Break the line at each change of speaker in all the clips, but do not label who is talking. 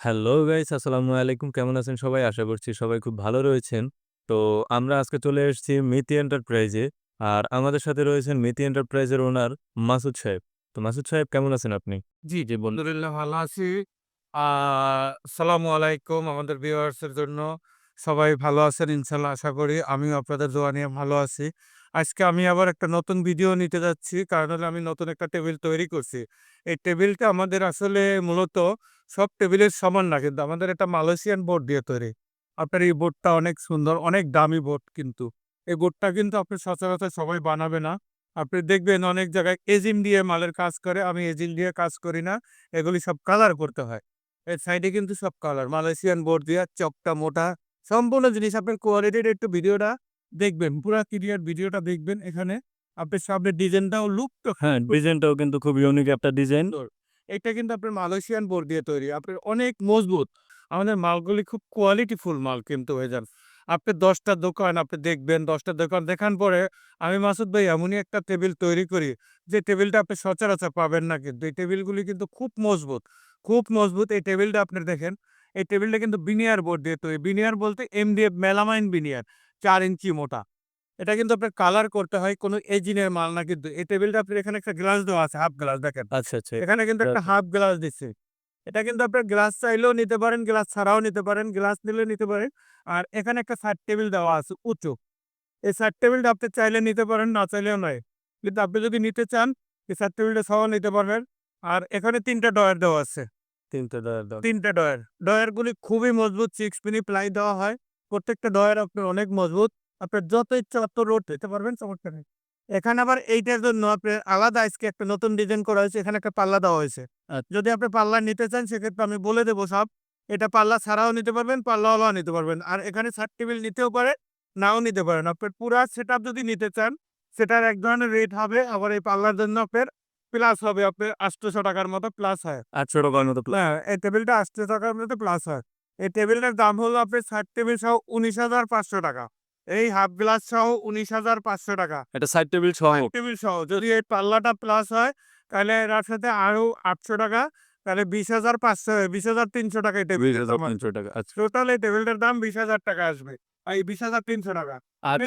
Hello guys, আসসালামু আলাইকুম। কেমন আছেন সবাই? আশা করছি সবাই খুব ভালো রয়েছেন। তো আমরা আজকে চলে এসেছি মিতি এন্টারপ্রাইজে। আর আমাদের সাথে রয়েছেন মিতি এন্টারপ্রাইজের ওনার মাসুদ সাহেব। তো মাসুদ সাহেব কেমন আছেন আপনি?
জি, আলহামদুলিল্লাহ ভালো আছি। আ আসসালামু আলাইকুম আমাদের ভিউয়ার্স এর জন্য। সবাই ভালো আছেন ইনশাআল্লাহ আশা করি। আমিও আপনাদের দোয়া নিয়ে ভালো আছি। আজকে আমি আবার একটা নতুন ভিডিও নিতে যাচ্ছি। কারণ হলো আমি নতুন একটা টেবিল তৈরি করছি। এই টেবিলটা আমাদের আসলে মূলত সব টেবিলের সমান না, কিন্তু আমাদের এটা মালয়েশিয়ান বোর্ড দিয়ে তৈরি। আপনার এই বোর্ডটা অনেক সুন্দর, অনেক দামি বোর্ড কিন্তু। এই বোর্ডটা কিন্তু আপনি সচরাচর সবাই বানাবে না। আপনি দেখবেন অনেক জায়গায় এজিম দিয়ে মালের কাজ করে। আমি এজিম দিয়ে কাজ করি না। এগুলি সব কালার করতে হয়। এর সাইডে কিন্তু সব কালার। মালয়েশিয়ান বোর্ড দিয়া চকটা মোটা। সম্পূর্ণ জিনিস আপনার কোয়ালিটির একটু ভিডিওটা দেখবেন। পুরা ক্লিয়ার ভিডিওটা দেখবেন এখানে। আপনার সামনের ডিজাইনটাও লুকটা
হ্যাঁ, ডিজাইনটাও কিন্তু খুব ইউনিক একটা ডিজাইন।
সুন্দর। এটা কিন্তু আপনার মালয়েশিয়ান বোর্ড দিয়ে তৈরি। আপনার অনেক মজবুত। আমাদের মালগুলি খুব কোয়ালিটিফুল মাল কিন্তু ভাইজান। আপনি ১০ টা দোকান আপনি দেখবেন, ১০ টা দোকান দেখার পরে আমি মাসুদ ভাই এমনই একটা টেবিল তৈরি করি, যে টেবিলটা আপনি সচরাচর পাবেন না কিন্তু। এই টেবিলগুলি কিন্তু খুব মজবুত, খুব মজবুত। এই টেবিলটা আপনি দেখেন, এই টেবিলটা কিন্তু বিনিয়ার বোর্ড দিয়ে তৈরি। বিনিয়ার বলতে এমডিএফ মেলামাইন বিনিয়ার ৪ ইঞ্চি মোটা। এটা কিন্তু আপনার কালার করতে হয়, কোনো এজিনের মাল না কিন্তু। এই টেবিলটা আপনার এখানে একটা গ্লাস দেওয়া আছে, হাফ গ্লাস দেখেন।
আচ্ছা, আচ্ছা।
এখানে কিন্তু
এটা
একটা হাফ গ্লাস দিচ্ছে। এটা কিন্তু আপনার গ্লাস চাইলেও নিতে পারেন, গ্লাস ছাড়াও নিতে পারেন, গ্লাস নিলেও নিতে পারেন। আর এখানে একটা সাইড টেবিল দেওয়া আছে উঁচু। এই সাইড টেবিলটা আপনি চাইলে নিতে পারেন, না চাইলেও নয়। কিন্তু আপনি যদি নিতে চান, এই সাইড টেবিলটা সহ নিতে পারবেন। আর এখানে ৩ টা ডয়ার দেওয়া আছে।
৩ টা দাও।
৩ টা ডয়ার। ডয়ারগুলি খুবই মজবুত, 6 মিনি প্লাই দেওয়া হয়। প্রত্যেকটা ডয়ার আপনার অনেক মজবুত। আপনার যত ইচ্ছা অত রোড দিতে পারবেন, সমস্যা নেই। এখানে আবার এইটার জন্য আপনার আলাদা আজকে একটা নতুন ডিজাইন করা হয়েছে। এখানে একটা পাল্লা দেওয়া হয়েছে। যদি আপনি পাল্লা নিতে চান সেক্ষেত্রে আমি বলে দেব সব। এটা পাল্লা ছাড়াও নিতে পারবেন, পাল্লাওয়ালাও নিতে পারবেন। আর এখানে সাইড টেবিল নিতেও পারেন, নাও নিতে পারেন। আপনার পুরা সেটআপ যদি নিতে চান, সেটার এক ধরনের রেট হবে। আবার এই পাল্লার জন্য আপনার প্লাস হবে, আপনার ৳৮০০ মতো প্লাস হয়।
৳৮০০ মতো
না, এই টেবিলটা ৳৮০০ র মধ্যে প্লাস হয়। এই টেবিলটার দাম হলো আপনার ৬০ টেবিল সহ ৳১৯,৫০০। এই হাফ গ্লাস সহ ৳১৯,৫০০।
এটা সাইড টেবিল সহ।
টেবিল সহ যদি এই পাল্লাটা প্লাস হয়, তাহলে এটার সাথে আরো ৳৮০০, তাহলে ২০,৫০০ ৳২০,৩০০ এই টেবিলটার দাম আসবে।
৳২০,৩০০। আচ্ছা।
টোটাল এই টেবিলটার দাম ৳২০,০০০ আসবে। এই ৳২০,৩০০।
আর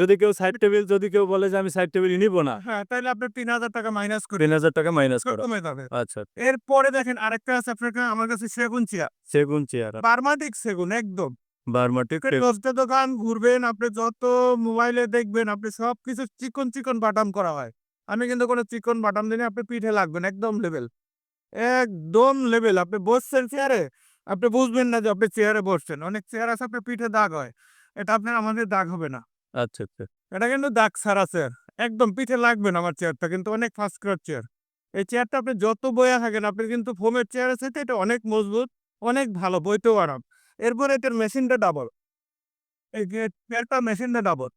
যদি কেউ বলে যে আমি সাইড টেবিলই নিব না,
হ্যাঁ, তাইলে আপনার ৳৩,০০০ মাইনাস করে
৳৩,০০০ মাইনাস করা।
কমে যাবে।
আচ্ছা,
এরপরে দেখেন আরেকটা আছে আপনার আমার কাছে সেগুন চেয়ার।
সেগুন চেয়ার,
বার্মাটিক সেগুন একদম।
বার্মাটিক
আপনি ১০ টা দোকান ঘুরবেন, আপনি যত মোবাইলে দেখবেন, আপনি সবকিছু চিকন, চিকন বাটাম করা হয়। আমি কিন্তু কোনো চিকন বাটাম দিই না, আপনার পিঠে লাগবে না, একদম লেভেল। একদম লেভেল। আপনি বসছেন চেয়ারে, আপনি বুঝবেন না যে আপনি চেয়ারে বসছেন। অনেক চেয়ার আছে আপনার পিঠে দাগ হয়। এটা আপনার আমাদের দাগ হবে না।
আচ্ছা, আচ্ছা।
এটা কিন্তু দাগ ছাড়া চেয়ার। একদম পিঠে লাগবে না আমার চেয়ারটা, কিন্তু অনেক ফার্স্ট ক্লাস চেয়ার। এই চেয়ারটা আপনি যত বইয়া থাকেন, আপনি কিন্তু ফোমের চেয়ারের চাইতে এটা অনেক মজবুত, অনেক ভালো, বইতেও আরাম। এরপরে এটার মেশিনটা ডাবল। এই যে চেয়ারটা মেশিনটা ডাবল।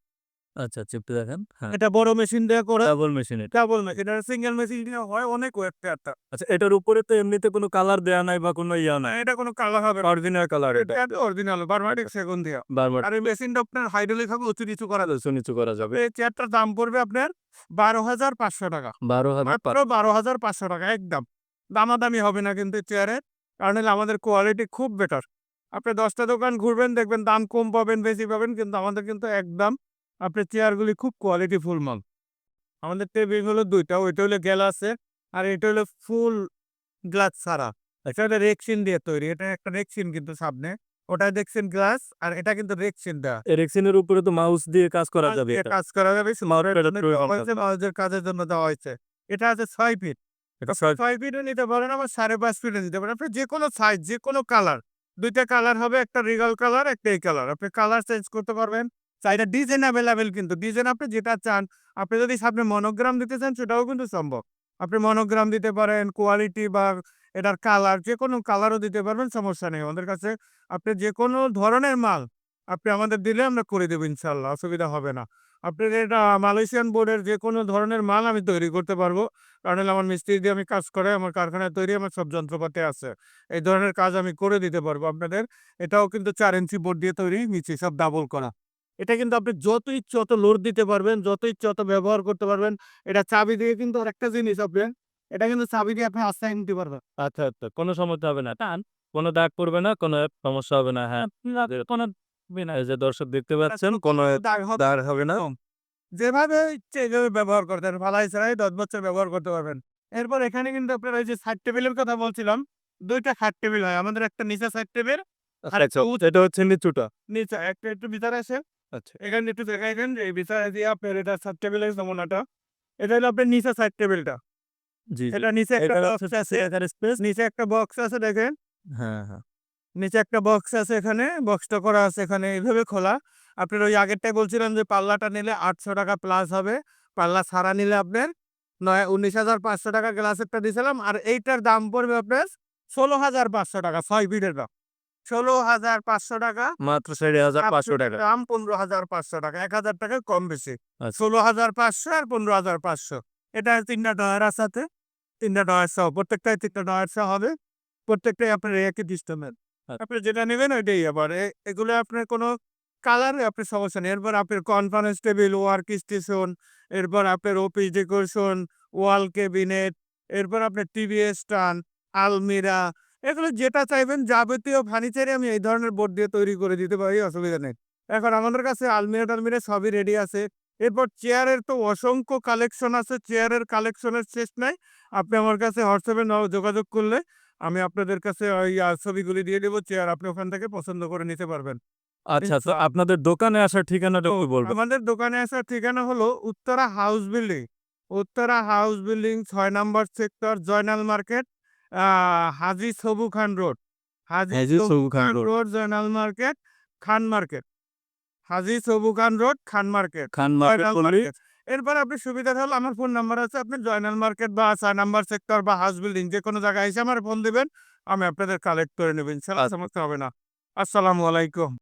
আচ্ছা, আচ্ছা, একটু দেখান। হ্যাঁ,
এটা বড় মেশিন দিয়ে করে,
ডাবল মেশিন এটা।
Double machine. এটা সিঙ্গেল মেশিন দিয়ে হয় অনেক ওয়েট চেয়ারটা।
আচ্ছা, এটার উপরে তো এমনিতে কোনো কালার দেয়া নাই বা কোনো ইয়া
না,
নাই।
এটা কোনো কালার হবে না।
অরিজিনাল কালার এটা।
এটা অরিজিনাল বার্মাটিক
আচ্ছা,
সেগুন দিয়া।
বারবার
আর এই মেশিনটা আপনার হাইড্রোলিক হবে, উঁচু-নিচু করা যাবে।
উঁচু-নিচু করা যাবে।
এই চেয়ারটার দাম পড়বে আপনার ৳১২,৫০০।
১২,৫০০।
মাত্র ৳১২,৫০০ একদম। দামাদামি হবে না কিন্তু চেয়ারের। কারণ হলো আমাদের কোয়ালিটি খুব বেটার। আপনি ১০ টা দোকান ঘুরবেন, দেখবেন দাম কম পাবেন, বেশি পাবেন, কিন্তু আমাদের কিন্তু একদম আপনার চেয়ারগুলি খুব কোয়ালিটিফুল মাল। আমাদের টেবিল হলো ২ টা। ওইটা হলো গ্লাসের, আর এটা হলো ফুল গ্লাস ছাড়া। এটা হলো রেক্সিন দিয়ে তৈরি। এটা একটা রেক্সিন কিন্তু সামনে। ওটা দেখছেন গ্লাস, আর এটা কিন্তু রেক্সিন দেওয়া।
এরিকসনের উপরে তো মাউস দিয়ে কাজ করা
মাউস
যাবে
দিয়ে
এটা।
কাজ করা যাবে।
মাউসটা
স্মার্টের
এটা
জন্য
প্রয়োগ
দেওয়া
কাজ।
হয়েছে, মাউসের কাজের জন্য দেওয়া হয়েছে। এটা আছে ৬ ফিট।
এটা
আপনি ৬ ফিটও নিতে পারেন, আবার ৫.৫ ফিটও নিতে পারেন। আপনি যেকোনো সাইজ, যেকোনো কালার। ২ টা কালার হবে, একটা রিগাল কালার, একটা এই কালার। আপনি কালার চেঞ্জ করতে পারবেন। চাইলে ডিজাইন এভেইলেবল কিন্তু। ডিজাইন আপনি যেটা চান, আপনি যদি সামনে মনোগ্রাম দিতে চান সেটাও কিন্তু সম্ভব। আপনি মনোগ্রাম দিতে পারেন, কোয়ালিটি বা এটার কালার, যেকোনো কালারও দিতে পারবেন, সমস্যা নেই। আমাদের কাছে আপনি যেকোনো ধরনের মাল আপনি আমাদের দিলে আমরা করে দেব ইনশাআল্লাহ, অসুবিধা হবে না। আপনার এটা মালয়েশিয়ান বোর্ডের যেকোনো ধরনের মাল আমি তৈরি করতে পারবো। কারণ হলো আমার মিস্ত্রি দিয়ে আমি কাজ করাই, আমার কারখানায় তৈরি, আমার সব যন্ত্রপাতি আছে। এই ধরনের কাজ আমি করে দিতে পারবো আপনাদের। এটাও কিন্তু ৪ ইঞ্চি বোর্ড দিয়ে তৈরি, নিচে সব ডাবল করা। এটা কিন্তু আপনি যত ইচ্ছে অত লোড দিতে পারবেন, যত ইচ্ছে অত ব্যবহার করতে পারবেন। এটা চাবি দিয়ে কিন্তু আরেকটা জিনিস আপনি, এটা কিন্তু চাবি দিয়ে আপনি আস্তায় নিতে পারবেন।
আচ্ছা, আচ্ছা। কোনো সমস্যা হবে না। টান। কোনো দাগ পড়বে না, কোনো সমস্যা হবে না। হ্যাঁ, কোনো এই যে দর্শক দেখতে পাচ্ছেন কোনো দাগ হবে না।
যেভাবে ইচ্ছে এইভাবে ব্যবহার করতে পারেন। ফালাই ছাড়াই ১০ বছর ব্যবহার করতে পারবেন। এরপর এখানে কিন্তু আপনার ওই যে সাইড টেবিলের কথা বলছিলাম, ২ টা খাট টেবিল হয়। আমাদের একটা নিচে সাইড টেবিল আর
আচ্ছা, এটা হচ্ছে নিচুটা।
নিচে একটা একটু ভিতরে আসেন।
আচ্ছা।
এখানে একটু দেখাইবেন যে এই ভিতরে দিয়ে আপনার এটা সাইড টেবিলের নমুনাটা। এটা হলো আপনার নিচে সাইড টেবিলটা।
জি, জি।
এটা নিচে একটা
এটা হচ্ছে
বক্স আছে।
চেয়ারের স্পেস।
নিচে একটা বক্স আছে দেখেন।
হ্যাঁ, হ্যাঁ।
নিচে একটা বক্স আছে এখানে। বক্সটা করা আছে এখানে এভাবে খোলা। আপনার ওই আগেরটায় বলছিলাম যে পাল্লাটা নিলে ৳৮০০ প্লাস হবে। পাল্লা ছাড়া নিলে আপনার ১৯,৫০০ গ্লাসেরটা দিছিলাম। আর এইটার দাম পড়বে আপনার ৳১৬,৫০০ ৬ ফিটের দাম। ৳১৬,৫০০
মাত্র
আপনার
৳৬,৫০০।
দাম ৳১৫,৫০০ ৳১,০০০ কম বেশি।
আচ্ছা।
১৬,৫০০ আর ১৫,৫০০ এটা ৩ টা ডয়ার আছে সাথে। ৩ টা ডয়ার সহ প্রত্যেকটায় ৩ টা ডয়ার সহ হবে। প্রত্যেকটাই আপনার একই সিস্টেমের।
আচ্ছা।
আপনি যেটা নিবেন ওইটাই আবার এগুলো আপনার কোনো কালারে আপনার সমস্যা নেই। এরপর আপনার কনফারেন্স টেবিল, ওয়ার্ক স্টেশন, এরপর আপনার অফিস ডেকোরেশন, ওয়াল ক্যাবিনেট, এরপর আপনার টিভি স্ট্যান্ড, আলমিরা এগুলো যেটা চাইবেন যাবতীয় ফার্নিচারই আমি এই ধরনের বোর্ড দিয়ে তৈরি করে দিতে পারি, অসুবিধা নেই। এখন আমাদের কাছে আলমিরা-টালমিরা সবই রেডি আছে। এরপর চেয়ারের তো অসংখ্য কালেকশন আছে। চেয়ারের কালেকশনের শেষ নাই। আপনি আমার কাছে হোয়াটসঅ্যাপে যোগাযোগ করলে আমি আপনাদের কাছে ওই ছবিগুলি দিয়ে দেব। চেয়ার আপনি ওখান থেকে পছন্দ করে নিতে পারবেন।
আচ্ছা, তো
ইনশাআল্লাহ।
আপনাদের দোকানে আসার ঠিকানাটা
তো
একটু বলবেন?
আমাদের দোকানে আসার ঠিকানা হলো Uttara house building. Uttara house building ৬ number sector, Joynal market, আ হাজী সবু খান রোড। হাজী
হ্যাঁ, জি,
সবু
Sabuj Khan
Khan
road.
Road, Joynal market, Khan market. Haji সবু Khan road, Khan market,
Khan market
Joynal
বললেই
মার্কেট। এরপর আপনি সুবিধা হলো আমার ফোন নাম্বার আছে। আপনি জয়নাল মার্কেট বা ৬ নাম্বার সেক্টর বা হাউস বিল্ডিং যেকোনো জায়গায় এসে আমার ফোন দিবেন। আমি আপনাদের কালেক্ট করে নেব। ইনশাআল্লাহ
আচ্ছা।
সমস্যা হবে না। আসসালামু আলাইকুম।